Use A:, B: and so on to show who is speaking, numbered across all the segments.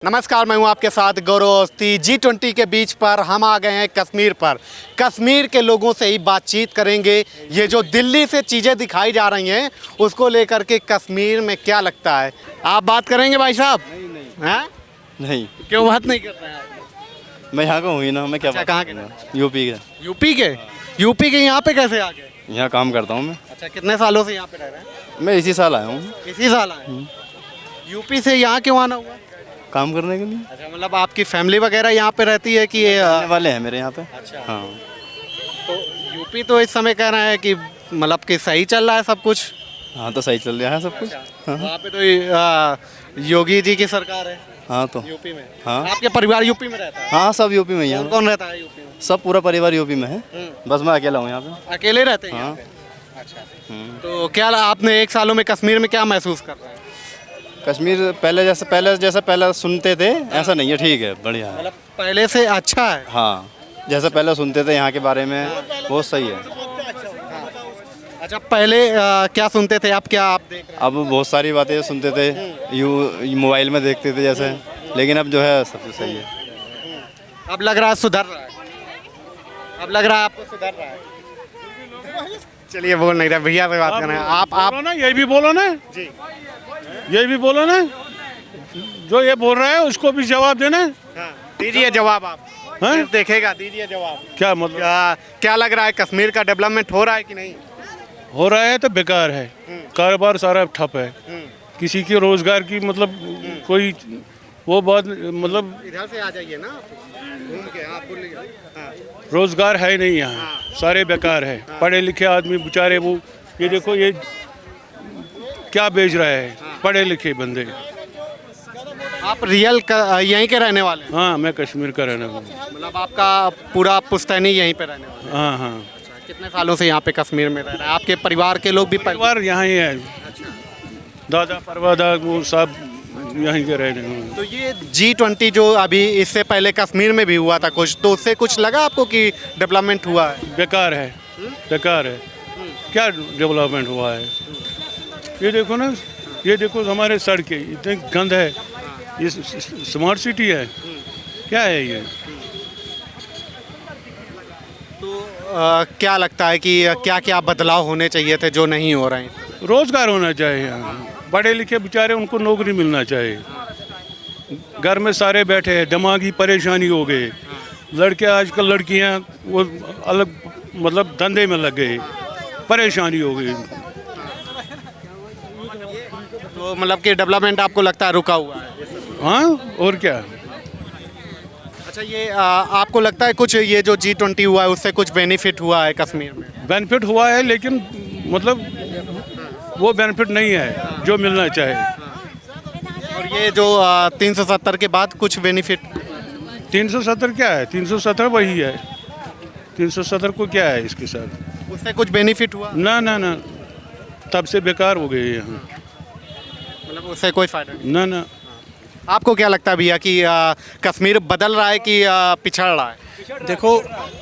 A: नमस्कार, मैं हूं आपके साथ गौरव अवस्थी। G20 के बीच पर हम आ गए हैं कश्मीर पर। कश्मीर के लोगों से ही बातचीत करेंगे। ये जो दिल्ली से चीज़ें दिखाई जा रही हैं उसको लेकर के कश्मीर में क्या लगता है। आप बात करेंगे भाई साहब? हैं?
B: नहीं,
A: क्यों बात नहीं कर रहे हैं आप?
B: मैं यहाँ का हूँ ही ना। मैं क्या
A: अच्छा,
B: बात
A: कहाँ
B: करूँगा?
A: के?
B: यूपी के।
A: यूपी के यहाँ पे कैसे आ गए?
B: यहाँ काम करता हूँ मैं।
A: अच्छा, कितने सालों से यहाँ पे रह रहे हैं?
B: मैं इसी साल आया हूँ
A: इसी साल आए? यूपी से यहाँ क्यों आना हुआ?
B: काम करने के लिए।
A: अच्छा, मतलब आपकी फैमिली वगैरह यहाँ पे रहती है कि
B: आने वाले हैं मेरे यहाँ पे।
A: अच्छा।
B: हाँ,
A: तो यूपी तो इस समय कह रहे हैं कि मतलब कि सही चल रहा है सब कुछ।
B: हाँ तो सही चल रहा है सब कुछ। हाँ
A: वहाँ पे तो योगी जी की सरकार है
B: हाँ तो
A: यूपी में।
B: हाँ।
A: आपके परिवार यूपी में रहता है?
B: हाँ, सब यूपी में ही
A: कौन
B: है।
A: कौन रहता है यूपी में?
B: सब पूरा परिवार यूपी में है। बस मैं अकेला हूँ यहाँ पे।
A: अकेले रहते हैं यहाँ
B: हाँ।
A: पे? अच्छा।
B: हम्म।
A: तो क्या आपने एक सालों में कश्मीर में क्या महसूस कर रहे हैं?
B: कश्मीर पहले सुनते थे ऐसा नहीं है, ठीक है, बढ़िया है।
A: मतलब पहले से अच्छा है?
B: हाँ, जैसे पहले सुनते थे यहाँ के बारे में बहुत सही है।
A: अच्छा, पहले क्या सुनते थे, अब क्या आप देख रहे
B: अब बहुत सारी बातें सुनते थे, मोबाइल में देखते थे जैसे, लेकिन अब जो है सब कुछ सही है।
A: हैं? अब लग रहा है सुधर रहा है? अब लग रहा है आपको सुधर रहा है? चलिए, बोल नहीं रहे भैया से बात कर रहे हैं। आप
C: बोलो ना, यही भी बोलो ना
A: जी,
C: यही भी बोलो ना, जो ये बोल रहा है उसको भी जवाब देना।
A: हाँ, दीजिए जवाब आप।
C: हाँ?
A: सिर्फ देखेगा, दीजिए जवाब।
C: क्या मतलब?
A: क्या लग रहा है, कश्मीर का डेवलपमेंट हो रहा है कि नहीं?
C: हो रहा है तो बेकार है, कारोबार सारा ठप है, किसी के रोजगार की मतलब कोई वो बात मतलब
A: इधर से आ जाइए ना, घूम के। हाँ, बोलिए। हाँ,
C: रोजगार है नहीं यहाँ, सारे बेकार है। पढ़े लिखे आदमी बेचारे वो ये देखो ये क्या बेच रहा है, पढ़े लिखे बंदे।
A: आप यहीं के रहने वाले हैं?
C: हाँ, मैं कश्मीर का रहने वाला हूँ।
A: मतलब आपका पूरा पुश्तैनी यहीं पे रहने वाला है?
C: हाँ हाँ,
A: अच्छा, कितने सालों से यहाँ पे कश्मीर में रह रहे हैं? आपके परिवार के लोग भी
C: परिवार यहाँ ही है, दादा परवादा वो सब यहीं के रह रहे हैं।
A: तो ये G20 जो अभी इससे पहले कश्मीर में भी हुआ था कुछ, तो उससे कुछ लगा आपको कि डेवलपमेंट हुआ है?
C: बेकार है, बेकार है। क्या डेवलपमेंट हुआ है? ये देखो ना, ये देखो हमारे सड़कें इतने गंद है, ये स्मार्ट सिटी है क्या है ये?
A: तो क्या लगता है कि क्या क्या बदलाव होने चाहिए थे जो नहीं हो रहे हैं?
C: रोजगार होना चाहिए यहाँ, पढ़े लिखे बेचारे उनको नौकरी मिलना चाहिए। घर में सारे बैठे हैं, दिमागी परेशानी हो गई। लड़के आजकल लड़कियाँ वो अलग मतलब धंधे में लग गए, परेशानी हो गई।
A: तो मतलब कि डेवलपमेंट आपको लगता है रुका हुआ है?
C: हाँ, और क्या?
A: अच्छा, ये आपको लगता है कुछ ये जो G20 हुआ है उससे कुछ बेनिफिट हुआ है कश्मीर में?
C: बेनिफिट हुआ है लेकिन मतलब वो बेनिफिट नहीं है जो मिलना चाहिए।
A: और ये जो 370 के बाद कुछ बेनिफिट?
C: 370 क्या है? 370 वही है। 370 को क्या है इसके साथ?
A: उससे कुछ बेनिफिट हुआ?
C: ना ना ना, तब से बेकार हो गए यहाँ।
A: मतलब उससे कोई फायदा नहीं?
C: ना ना,
A: आपको क्या लगता है भैया कि कश्मीर बदल रहा है कि पिछड़ रहा है?
D: देखो,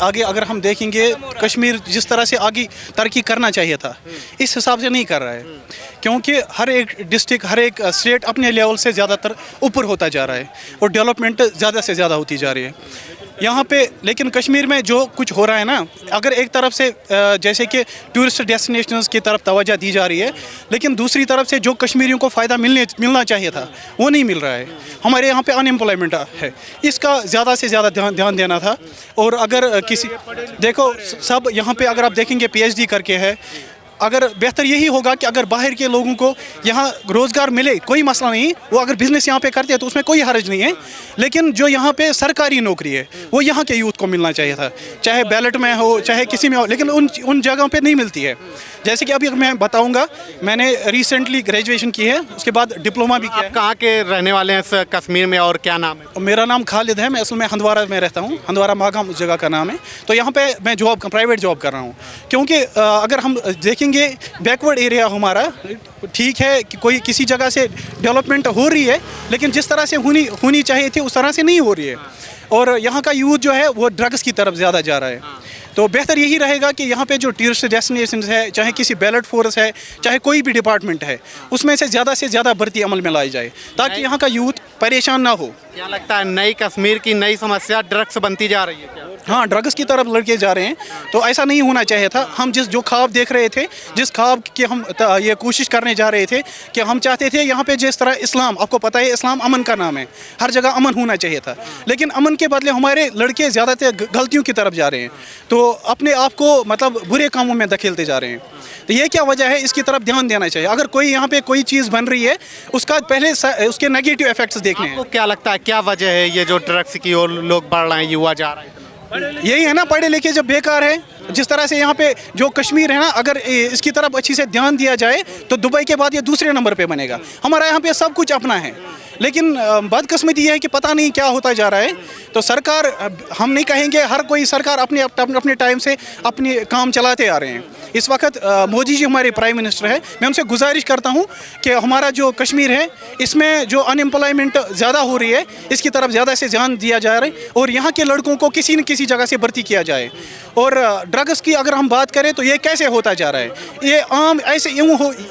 D: आगे अगर हम देखेंगे कश्मीर जिस तरह से आगे तरक्की करना चाहिए था इस हिसाब से नहीं कर रहा है, क्योंकि हर एक डिस्ट्रिक्ट हर एक स्टेट अपने लेवल से ज़्यादातर ऊपर होता जा रहा है और डेवलपमेंट ज़्यादा से ज़्यादा होती जा रही है यहाँ पे। लेकिन कश्मीर में जो कुछ हो रहा है ना, अगर एक तरफ से जैसे कि टूरिस्ट डेस्टिनेशंस की तरफ तवज्जो दी जा रही है, लेकिन दूसरी तरफ से जो कश्मीरियों को फ़ायदा मिलना चाहिए था वो नहीं मिल रहा है। हमारे यहाँ पे अनएम्प्लॉयमेंट है, इसका ज़्यादा से ज़्यादा ध्यान देना था। और अगर किसी देखो सब यहाँ पे अगर आप देखेंगे PhD करके है, अगर बेहतर यही होगा कि अगर बाहर के लोगों को यहाँ रोज़गार मिले, कोई मसला नहीं, वो अगर बिज़नेस यहाँ पे करते हैं तो उसमें कोई हर्ज नहीं है, लेकिन जो यहाँ पे सरकारी नौकरी है वो यहाँ के यूथ को मिलना चाहिए था, चाहे बैलेट में हो चाहे किसी में हो, लेकिन उन जगहों पे नहीं मिलती है। जैसे कि अभी मैं बताऊँगा, मैंने रिसेंटली ग्रेजुएशन की है, उसके बाद डिप्लोमा भी किया है।
A: आप कहाँ के रहने वाले हैं इस कश्मीर में और क्या नाम है?
D: मेरा नाम खालिद है, मैं असल में हंदवारा में रहता हूँ, हंदवारा मागाम उस जगह का नाम है। तो यहाँ पे मैं प्राइवेट जॉब कर रहा हूँ, क्योंकि अगर हम देखेंगे बैकवर्ड एरिया हमारा, ठीक है कि कोई किसी जगह से डेवलपमेंट हो रही है, लेकिन जिस तरह से होनी चाहिए थी उस तरह से नहीं हो रही है। और यहाँ का यूथ जो है वो ड्रग्स की तरफ ज़्यादा जा रहा है। तो बेहतर यही रहेगा कि यहाँ पे जो टूरिस्ट डेस्टिनेशन है, चाहे किसी बैलेट फोर्स है, चाहे कोई भी डिपार्टमेंट है, उसमें से ज़्यादा भर्ती अमल में लाई जाए ताकि यहाँ का यूथ परेशान ना हो।
A: क्या लगता है नई कश्मीर की नई समस्या ड्रग्स बनती जा रही है क्या?
D: हाँ, ड्रग्स की तरफ लड़के जा रहे हैं, तो ऐसा नहीं होना चाहिए था। हम जो ख्वाब देख रहे थे, जिस ख्वाब की हम ये कोशिश करने जा रहे थे कि हम चाहते थे यहाँ पे जिस तरह इस्लाम, आपको पता है इस्लाम अमन का नाम है, हर जगह अमन होना चाहिए था, लेकिन अमन के बदले हमारे लड़के ज़्यादातर गलतियों की तरफ जा रहे हैं, तो अपने आप को मतलब बुरे कामों में धकेलते जा रहे हैं। तो ये क्या वजह है, इसकी तरफ ध्यान देना चाहिए। अगर कोई यहाँ पे कोई चीज़ बन रही है, उसका पहले उसके नेगेटिव इफेक्ट्स देखने हैं।
A: आपको क्या लगता है क्या वजह है ये जो ड्रग्स की ओर लोग बढ़ रहे हैं, युवा जा रहे हैं?
D: यही है ना, पढ़े लिखे जब बेकार है, जिस तरह से यहाँ पे जो कश्मीर है ना, अगर इसकी तरफ अच्छी से ध्यान दिया जाए तो दुबई के बाद ये दूसरे नंबर पे बनेगा। हमारा यहाँ पे सब कुछ अपना है, लेकिन बदकिस्मती ये है कि पता नहीं क्या होता जा रहा है। तो सरकार, हम नहीं कहेंगे, हर कोई सरकार अपने टाइम से अपने काम चलाते आ रहे हैं। इस वक्त मोदी जी हमारे प्राइम मिनिस्टर है, मैं उनसे गुजारिश करता हूँ कि हमारा जो कश्मीर है, इसमें जो अनएम्प्लॉयमेंट ज़्यादा हो रही है, इसकी तरफ ज़्यादा से ध्यान दिया जा रहा है और यहाँ के लड़कों को किसी न किसी जगह से भर्ती किया जाए। और ड्रग्स की अगर हम बात करें तो ये कैसे होता जा रहा है, ये आम ऐसे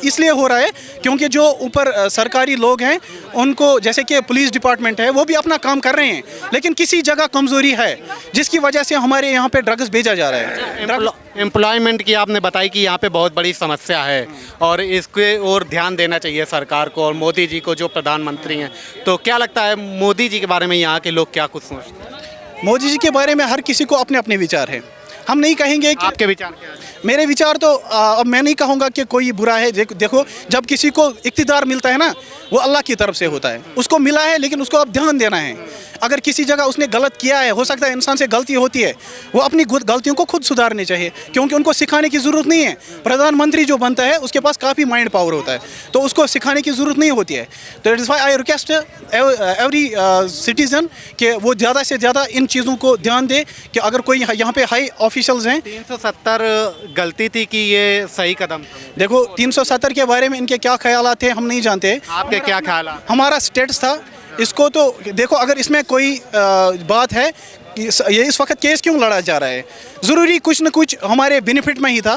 D: इसलिए हो रहा है क्योंकि जो ऊपर सरकारी लोग हैं, उनको जैसे कि पुलिस डिपार्टमेंट है, वो भी अपना काम कर रहे हैं, लेकिन किसी जगह कमज़ोरी है जिसकी वजह से हमारे यहाँ पे ड्रग्स भेजा जा रहा है।
A: एम्प्लॉयमेंट की आपने बताई कि यहाँ पे बहुत बड़ी समस्या है और इसके और ध्यान देना चाहिए सरकार को और मोदी जी को जो प्रधानमंत्री हैं। तो क्या लगता है मोदी जी के बारे में यहाँ के लोग क्या कुछ सोचते हैं?
D: मोदी जी के बारे में हर किसी को अपने अपने विचार हैं। हम नहीं कहेंगे कि
A: आपके विचार क्या है?
D: मेरे विचार तो अब मैं नहीं कहूँगा कि कोई बुरा है। देखो, जब किसी को इक़्तिदार मिलता है ना, वो अल्लाह की तरफ से होता है, उसको मिला है, लेकिन उसको अब ध्यान देना है। अगर किसी जगह उसने गलत किया है, हो सकता है इंसान से गलती होती है, वो अपनी गलतियों को खुद सुधारनी चाहिए, क्योंकि उनको सिखाने की ज़रूरत नहीं है। प्रधानमंत्री जो बनता है उसके पास काफ़ी माइंड पावर होता है, तो उसको सिखाने की ज़रूरत नहीं होती है। तो it's why I request every citizen कि वो ज़्यादा से ज़्यादा इन चीज़ों को ध्यान दे कि अगर कोई यहाँ पे हाई ऑफिशियल्स हैं।
A: 370 गलती थी कि ये सही कदम था?
D: देखो, 370 के बारे में इनके क्या ख्याल थे हम नहीं जानते।
A: आपके क्या ख्याल है?
D: हमारा स्टेटस था, इसको तो देखो, अगर इसमें कोई बात है कि ये इस वक्त केस क्यों लड़ा जा रहा है, ज़रूरी कुछ न कुछ हमारे बेनिफिट में ही था।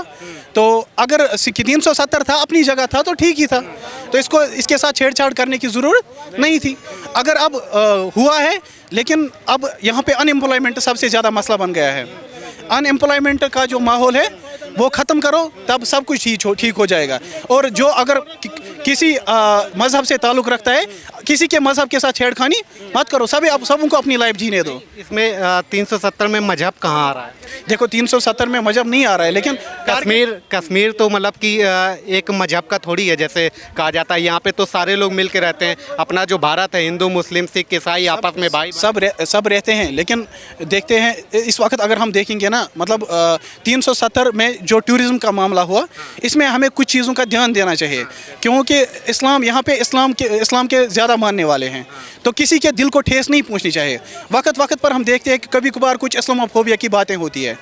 D: तो अगर 370 था, अपनी जगह था, तो ठीक ही था, तो इसके साथ छेड़छाड़ करने की ज़रूरत नहीं थी। अगर अब हुआ है, लेकिन अब यहाँ पे अनएम्प्लॉयमेंट सबसे ज़्यादा मसला बन गया है। अनएम्प्लॉयमेंट का जो माहौल है वो ख़त्म करो, तब सब कुछ ठीक हो जाएगा। और जो अगर किसी मज़हब से ताल्लुक़ रखता है, किसी के मज़हब के साथ छेड़खानी मत करो, सबको अपनी लाइफ जीने दो।
A: इसमें 370 में मजहब कहाँ आ रहा है?
D: देखो, 370 में मजहब नहीं आ रहा है, लेकिन
A: कश्मीर तो मतलब कि एक मजहब का थोड़ी है, जैसे कहा जाता है यहाँ पे तो सारे लोग मिल के रहते हैं। अपना जो भारत है, हिंदू मुस्लिम सिख ईसाई आपस में भाई
D: सब रहते हैं। लेकिन देखते हैं इस वक्त अगर हम देखेंगे ना, मतलब 370 में जो टूरिज़्म का मामला हुआ, इसमें हमें कुछ चीज़ों का ध्यान देना चाहिए, क्योंकि इस्लाम यहाँ पे इस्लाम के ज़्यादा मानने वाले हैं, तो किसी के दिल को ठेस नहीं पहुँचनी चाहिए। वक्त पर हम देखते हैं कि कभी कभार कुछ इस्लामोफोबिया की बातें होती है,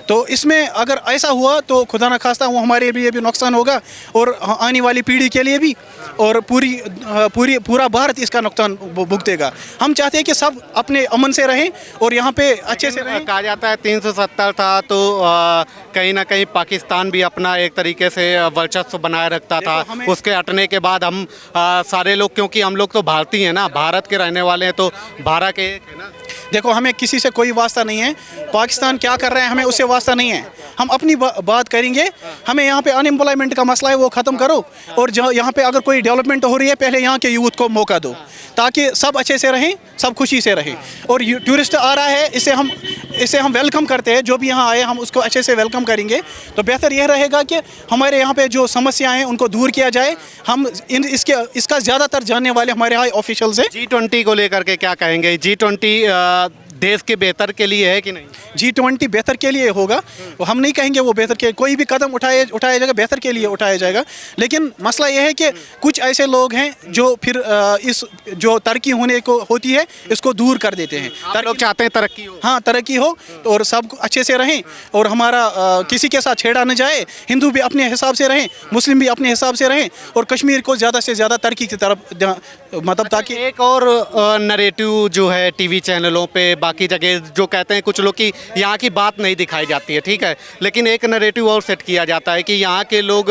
D: तो इसमें अगर ऐसा हुआ तो खुदा न खास्ता वो हमारे लिए भी नुकसान होगा और आने वाली पीढ़ी के लिए भी, और पूरा भारत इसका नुकसान भुगतेगा। हम चाहते हैं कि सब अपने अमन से रहें और यहाँ पे अच्छे से रहें।
A: कहा जाता है 370 था तो कहीं ना कहीं पाकिस्तान भी अपना एक तरीके से वर्चस्व बनाए रखता था। उसके हटने के बाद हम सारे लोग, क्योंकि हम लोग तो भारतीय हैं ना, भारत के रहने वाले हैं, तो भारत के है ना।
D: देखो, हमें किसी से कोई वास्ता नहीं है, पाकिस्तान क्या कर रहे हैं हमें उससे वास्ता नहीं है। हम अपनी बात करेंगे। हमें यहाँ पे अनएम्प्लॉयमेंट का मसला है वो ख़त्म करो, और जो यहाँ पे अगर कोई डेवलपमेंट हो रही है, पहले यहाँ के यूथ को मौका दो, ताकि सब अच्छे से रहें, सब खुशी से रहें। और टूरिस्ट आ रहा है, इसे हम वेलकम करते हैं, जो भी यहाँ आए हम उसको अच्छे से वेलकम करेंगे। तो बेहतर यह रहेगा कि हमारे यहाँ पे जो समस्याएं हैं उनको दूर किया जाए। हम इसका ज़्यादातर जानने वाले हमारे यहाँ ऑफिशियल्स हैं।
A: G20 को लेकर के क्या कहेंगे? G20 देश के बेहतर के लिए है कि नहीं?
D: G20 बेहतर के लिए होगा, हम नहीं कहेंगे वो बेहतर के, कोई भी कदम उठाया जाएगा बेहतर के लिए उठाया जाएगा। लेकिन मसला ये है कि कुछ ऐसे लोग हैं जो फिर इस जो तरक्की होने को होती है इसको दूर कर देते हैं।
A: लोग चाहते हैं तरक्की हो।
D: हाँ, तरक्की हो और सब अच्छे से रहें, और हमारा किसी के साथ छेड़ा न जाए। हिंदू भी अपने हिसाब से रहें, मुस्लिम भी अपने हिसाब से रहें, और कश्मीर को ज़्यादा से ज़्यादा तरक्की की तरफ, मतलब ताकि
A: एक और नरेटिव जो है टीवी चैनलों पे बाकी जगह जो कहते हैं कुछ लोग कि यहाँ की बात नहीं दिखाई जाती है, ठीक है, लेकिन एक नैरेटिव और सेट किया जाता है कि यहाँ के लोग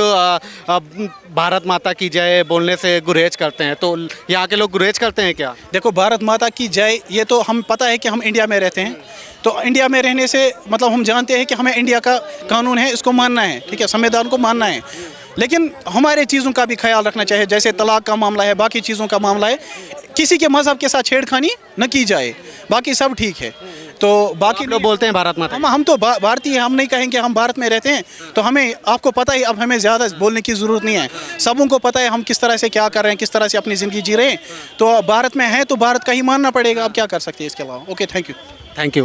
A: भारत माता की जय बोलने से गुरेज करते हैं, तो यहाँ के लोग गुरेज करते हैं क्या?
D: देखो, भारत माता की जय, ये तो हम पता है कि हम इंडिया में रहते हैं, तो इंडिया में रहने से मतलब हम जानते हैं कि हमें इंडिया का कानून है, इसको मानना है, ठीक है, संविधान को मानना है, लेकिन हमारे चीज़ों का भी ख्याल रखना चाहिए। जैसे तलाक का मामला है, बाकी चीज़ों का मामला है, किसी के मज़हब के साथ छेड़खानी न की जाए, बाकी सब ठीक है। तो बाकी
A: लोग बोलते हैं भारत माता,
D: हम तो भारतीय, हम नहीं कहेंगे हम भारत में रहते हैं, तो हमें, आपको पता ही, अब हमें ज़्यादा बोलने की ज़रूरत नहीं है, सबों को पता है हम किस तरह से क्या कर रहे हैं, किस तरह से अपनी ज़िंदगी जी रहे हैं। तो भारत में है तो भारत का ही मानना पड़ेगा, अब क्या कर सकते हैं इसके अलावा। Okay, thank you.
A: Thank you.